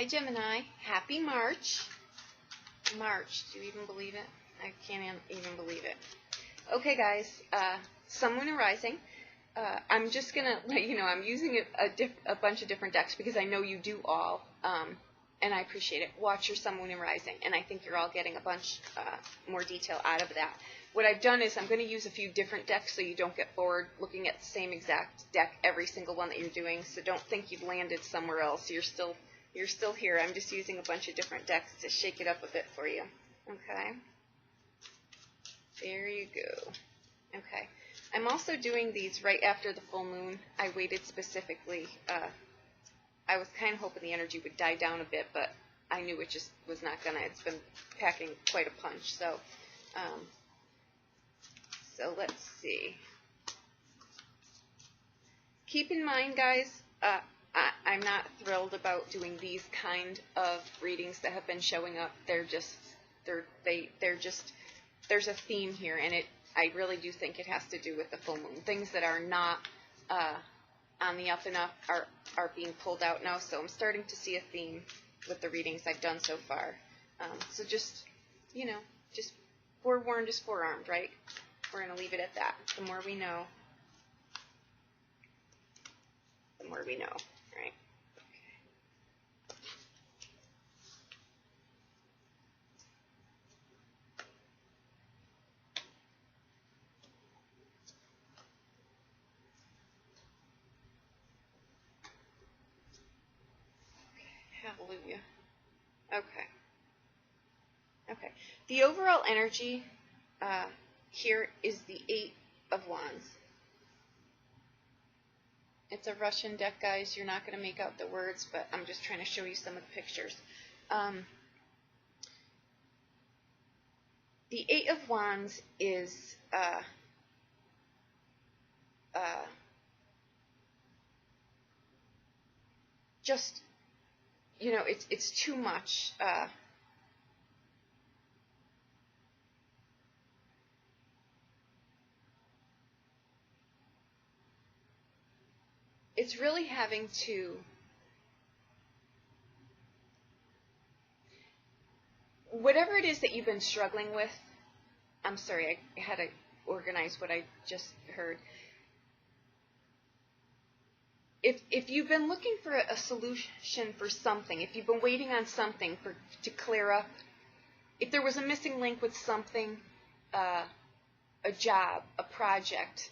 Hi Gemini, happy March. March, do you even believe it? I can't even believe it. Okay guys, Sun, Moon, and Rising. I'm just going to let you know I'm using a bunch of different decks because I know you do all, and I appreciate it. Watch your Sun, Moon, and Rising, and I think you're all getting a bunch more detail out of that. What I've done is I'm going to use a few different decks so you don't get bored looking at the same exact deck every single one that you're doing, so don't think you've landed somewhere else. You're still here. I'm just using a bunch of different decks to shake it up a bit for you. Okay? There you go. Okay. I'm also doing these right after the full moon. I waited specifically. I was kind of hoping the energy would die down a bit, but I knew it just was not going to. It's been packing quite a punch. So let's see. Keep in mind, guys, I'm not thrilled about doing these kind of readings that have been showing up. There's a theme here, and I really do think it has to do with the full moon. Things that are not on the up and up are being pulled out now, so I'm starting to see a theme with the readings I've done so far. So just, just forewarned is forearmed, right? We're going to leave it at that. The more we know, the more we know, right? Hallelujah. Okay. Okay. The overall energy here is the 8 of Wands. It's a Russian deck, guys. You're not going to make out the words, but I'm just trying to show you some of the pictures. The 8 of Wands is just, it's too much. It's really having to whatever it is that you've been struggling with. I'm sorry, I had to organize what I just heard. If you've been looking for a solution for something, if you've been waiting on something to clear up, if there was a missing link with something, a job, a project,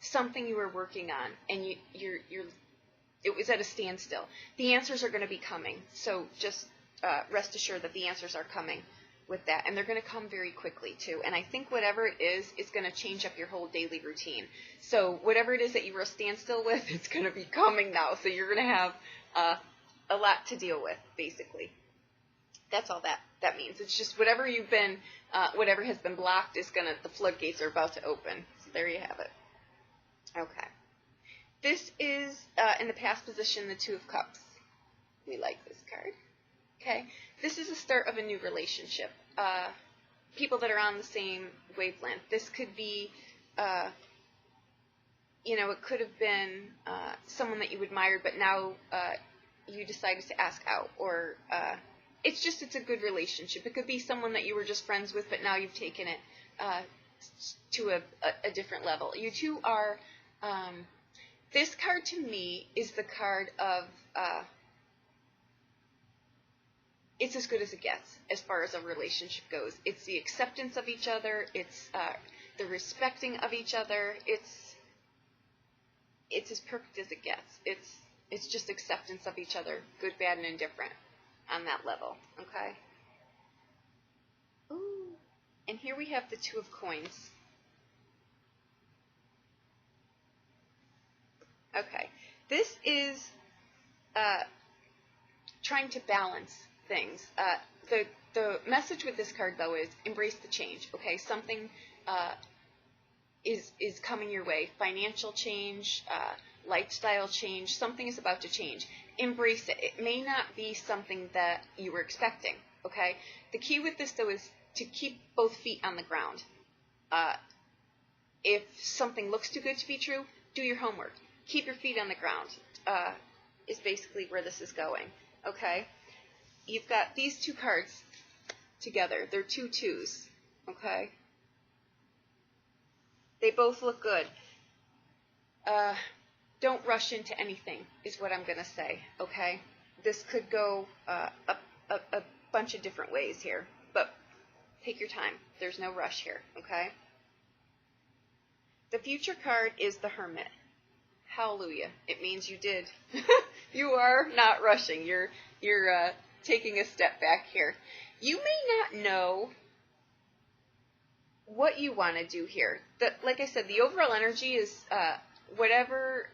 something you were working on, and it was at a standstill, the answers are going to be coming. So just rest assured that the answers are coming with that, and they're going to come very quickly too. And I think whatever it is going to change up your whole daily routine. So whatever it is that you were a standstill with, it's going to be coming now. So you're going to have a lot to deal with, basically. That's all that means. It's just whatever you've been, whatever has been blocked is the floodgates are about to open. So there you have it. Okay. This is, in the past position, the 2 of Cups. We like this card. Okay. This is the start of a new relationship. People that are on the same wavelength. This could be, it could have been someone that you admired, but now you decided to ask out. Or it's a good relationship. It could be someone that you were just friends with, but now you've taken it to a different level. You two are, this card to me is the card of, it's as good as it gets as far as a relationship goes. It's the acceptance of each other. It's the respecting of each other. It's as perfect as it gets. It's just acceptance of each other, good, bad, and indifferent on that level. Okay? Ooh. And here we have the 2 of Coins. Okay. This is trying to balance things. The message with this card, though, is embrace the change. Okay, something is coming your way. Financial change, lifestyle change. Something is about to change. Embrace it. It may not be something that you were expecting. Okay. The key with this, though, is to keep both feet on the ground. If something looks too good to be true, do your homework. Keep your feet on the ground. Is basically where this is going. Okay. you've got these two cards together. They're 2 2s, okay? They both look good. Don't rush into anything is what I'm going to say, okay? This could go a bunch of different ways here, but take your time. There's no rush here, okay? The future card is the Hermit. Hallelujah. It means you did. You are not rushing. You're taking a step back here. You may not know what you want to do here. Like I said, the overall energy is whatever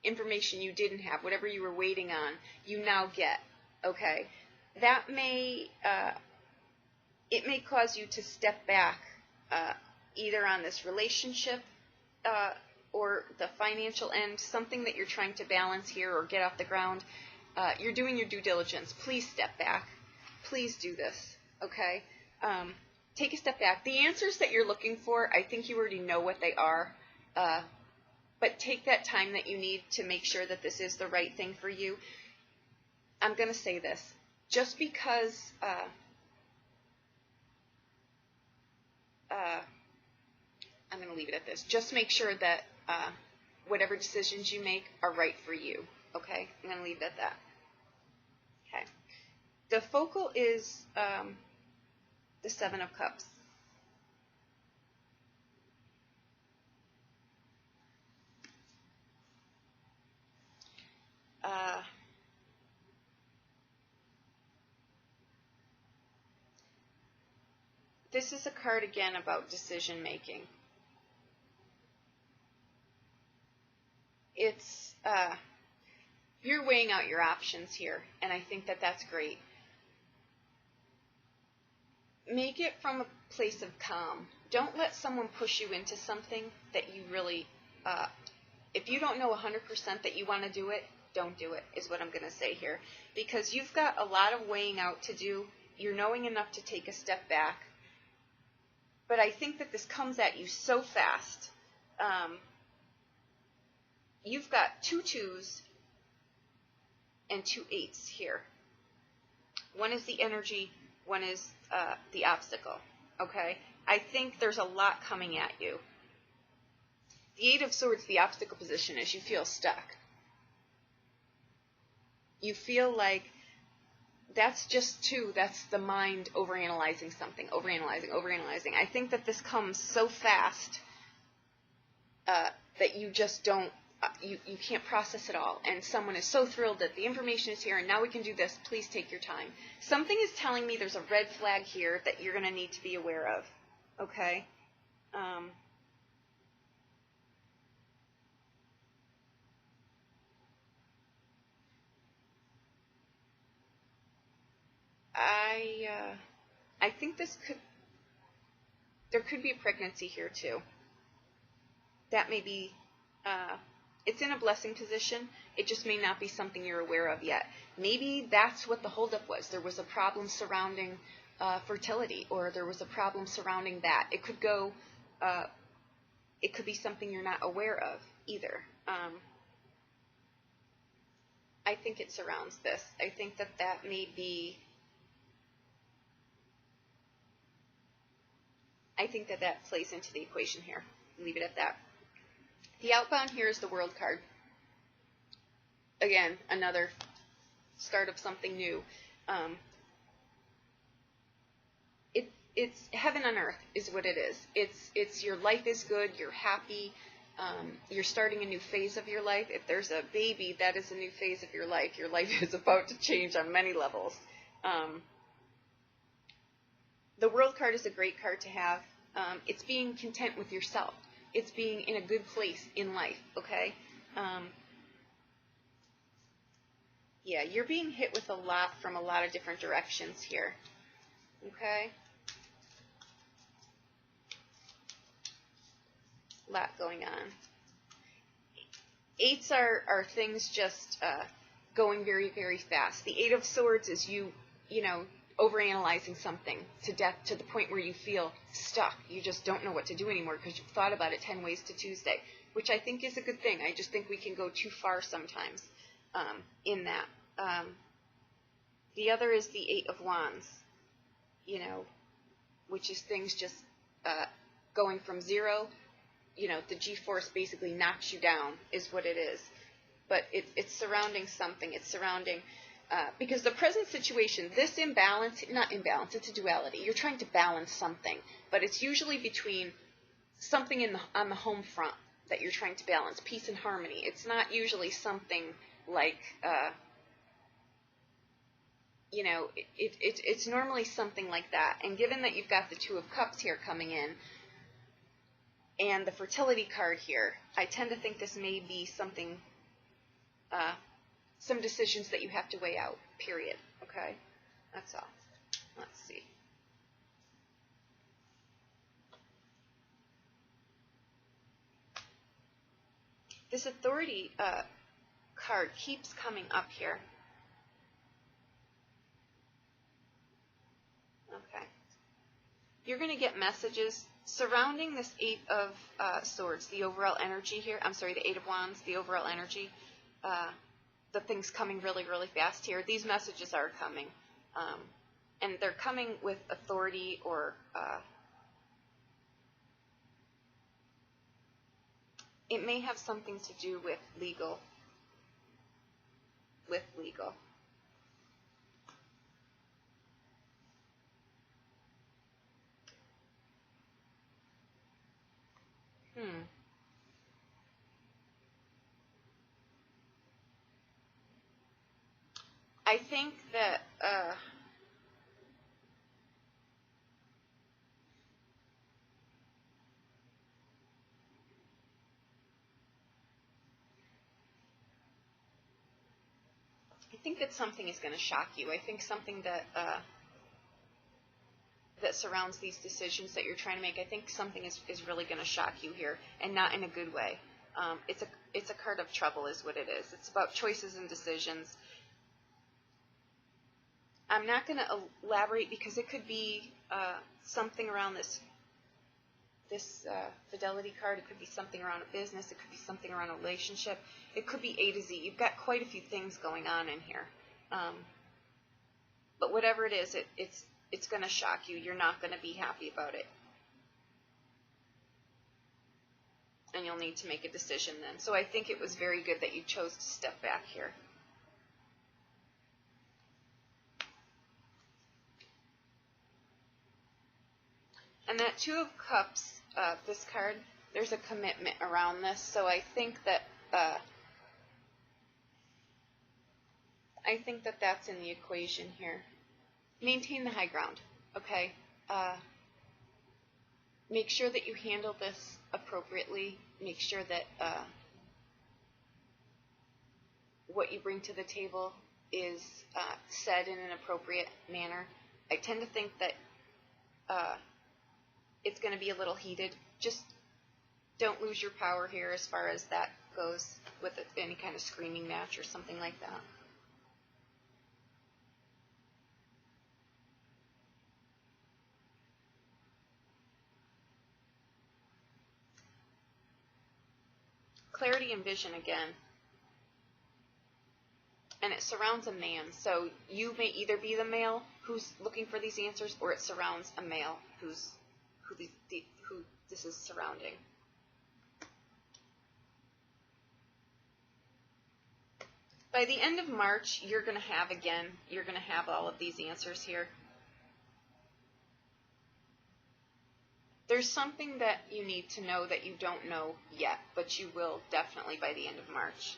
information you didn't have, whatever you were waiting on, you now get. Okay, that may it may cause you to step back either on this relationship or the financial end, something that you're trying to balance here or get off the ground. You're doing your due diligence. Please step back. Please do this. Okay. Take a step back. The answers that you're looking for, I think you already know what they are, but take that time that you need to make sure that this is the right thing for you. I'm going to say this. Just because I'm going to leave it at this. Just make sure that whatever decisions you make are right for you. Okay? I'm going to leave it at that. Okay. The focal is the 7 of Cups. This is a card again about decision making. It's you're weighing out your options here, and I think that that's great. Make it from a place of calm. Don't let someone push you into something that you really, if you don't know 100% that you want to do it, don't do it, is what I'm going to say here. Because you've got a lot of weighing out to do. You're knowing enough to take a step back. But I think that this comes at you so fast. You've got 2 2s and 2 8s here. One is the energy, one is the obstacle, okay? I think there's a lot coming at you. The 8 of Swords, the obstacle position is you feel stuck. You feel like that's just that's the mind overanalyzing something, overanalyzing. I think that this comes so fast that you just don't, you can't process it all. And someone is so thrilled that the information is here and now we can do this. Please take your time. Something is telling me there's a red flag here that you're going to need to be aware of. Okay? I think there could be a pregnancy here too. That may be, it's in a blessing position. It just may not be something you're aware of yet. Maybe that's what the holdup was. There was a problem surrounding fertility, or there was a problem surrounding that. It could go, it could be something you're not aware of either. I think it surrounds this. I think that may be, I think that plays into the equation here. Leave it at that. The outbound here is the World card. Again, another start of something new. It's heaven on earth is what it is. It's your life is good. You're happy. You're starting a new phase of your life. If there's a baby, that is a new phase of your life. Your life is about to change on many levels. The World card is a great card to have. It's being content with yourself. It's being in a good place in life, okay? Yeah, you're being hit with a lot from a lot of different directions here, okay? A lot going on. 8s are things just going very, very fast. The 8 of Swords is you know, overanalyzing something to death to the point where you feel stuck. You just don't know what to do anymore because you've thought about it 10 ways to Tuesday, which I think is a good thing. I just think we can go too far sometimes in that. The other is the Eight of Wands, you know, which is things just going from zero. You know, the G-force basically knocks you down is what it is. But it's surrounding something. It's surrounding, because the present situation, this imbalance, not imbalance, it's a duality. You're trying to balance something, but it's usually between something on the home front that you're trying to balance, peace and harmony. It's not usually something like, you know, it's normally something like that. And given that you've got the Two of Cups here coming in, and the fertility card here, I tend to think this may be something, some decisions that you have to weigh out, period. Okay? That's all. Let's see. This authority card keeps coming up here. Okay. You're going to get messages surrounding this Eight of Swords, the overall energy here. I'm sorry, the Eight of Wands, the overall energy. The things coming really, really fast here. These messages are coming. And they're coming with authority or it may have something to do with legal. I think that something is going to shock you. I think something that that surrounds these decisions that you're trying to make, I think something is really going to shock you here, and not in a good way. It's a card of trouble is what it is. It's about choices and decisions. I'm not going to elaborate because it could be something around this fidelity card. It could be something around a business. It could be something around a relationship. It could be A to Z. You've got quite a few things going on in here. But whatever it is, it's going to shock you. You're not going to be happy about it. And you'll need to make a decision then. So I think it was very good that you chose to step back here. And that Two of Cups, this card, there's a commitment around this. So I think that that's in the equation here. Maintain the high ground, okay? Make sure that you handle this appropriately. Make sure that what you bring to the table is said in an appropriate manner. I tend to think that it's going to be a little heated. Just don't lose your power here as far as that goes with any kind of screaming match or something like that. Clarity and vision again. And it surrounds a man. So you may either be the male who's looking for these answers, or it surrounds a male who this is surrounding. By the end of March, you're going to have all of these answers here. There's something that you need to know that you don't know yet, but you will definitely by the end of March.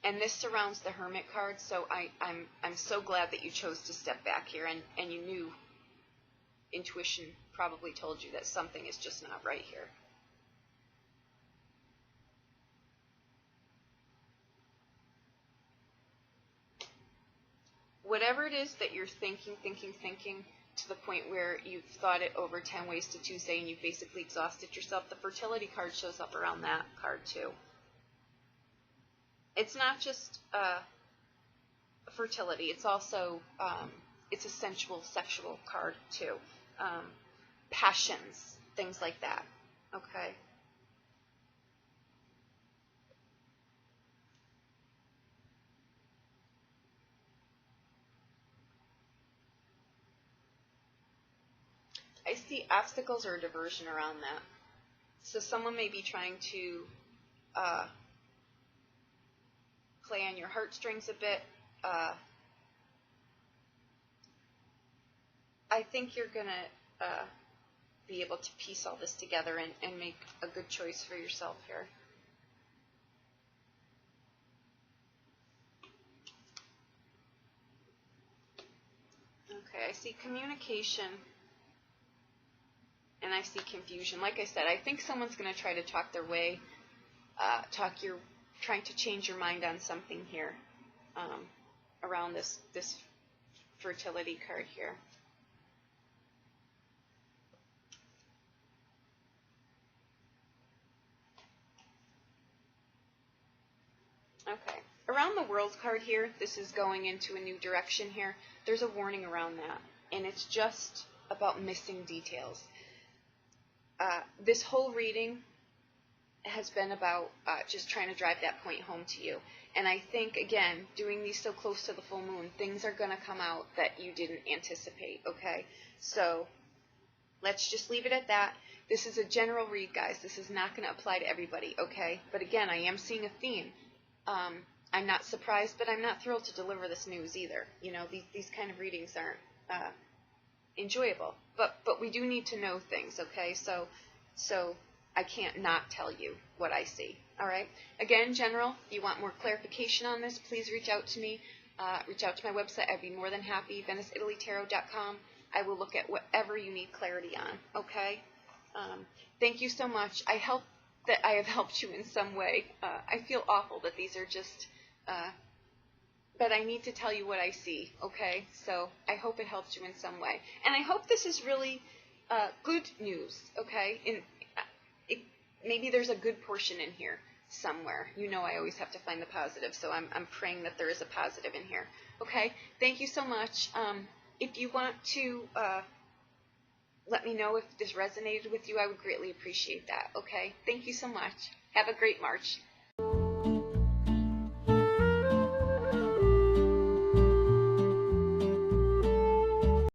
And this surrounds the Hermit card, so I'm so glad that you chose to step back here, and you knew, intuition probably told you that something is just not right here. Whatever it is that you're thinking to the point where you've thought it over 10 ways to Tuesday and you've basically exhausted yourself, the fertility card shows up around that card too. It's not just fertility, it's also it's a sensual, sexual card too. Passions, things like that. Okay. see obstacles or a diversion around that. So someone may be trying to play on your heartstrings a bit. I think you're going to be able to piece all this together and make a good choice for yourself here. Okay, I see communication and I see confusion. Like I said, I think someone's going to try to talk their way, trying to change your mind on something here around this fertility card here. Okay, around the World card here, this is going into a new direction here. There's a warning around that, and it's just about missing details. This whole reading has been about just trying to drive that point home to you. And I think, again, doing these so close to the full moon, things are going to come out that you didn't anticipate, okay? So let's just leave it at that. This is a general read, guys. This is not going to apply to everybody, okay? But again, I am seeing a theme. I'm not surprised, but I'm not thrilled to deliver this news either. You know, these kind of readings aren't enjoyable. But we do need to know things, okay? So I can't not tell you what I see, all right? Again, general, if you want more clarification on this, please reach out to me. Reach out to my website. I'd be more than happy, VeniceItalyTarot.com. I will look at whatever you need clarity on, okay? Thank you so much. I hope that I have helped you in some way. I feel awful that these are just, but I need to tell you what I see, okay? So I hope it helps you in some way. And I hope this is really good news, okay? Maybe there's a good portion in here somewhere. You know I always have to find the positive, so I'm praying that there is a positive in here, okay? Thank you so much. If you want to let me know if this resonated with you, I would greatly appreciate that, okay? Thank you so much. Have a great March.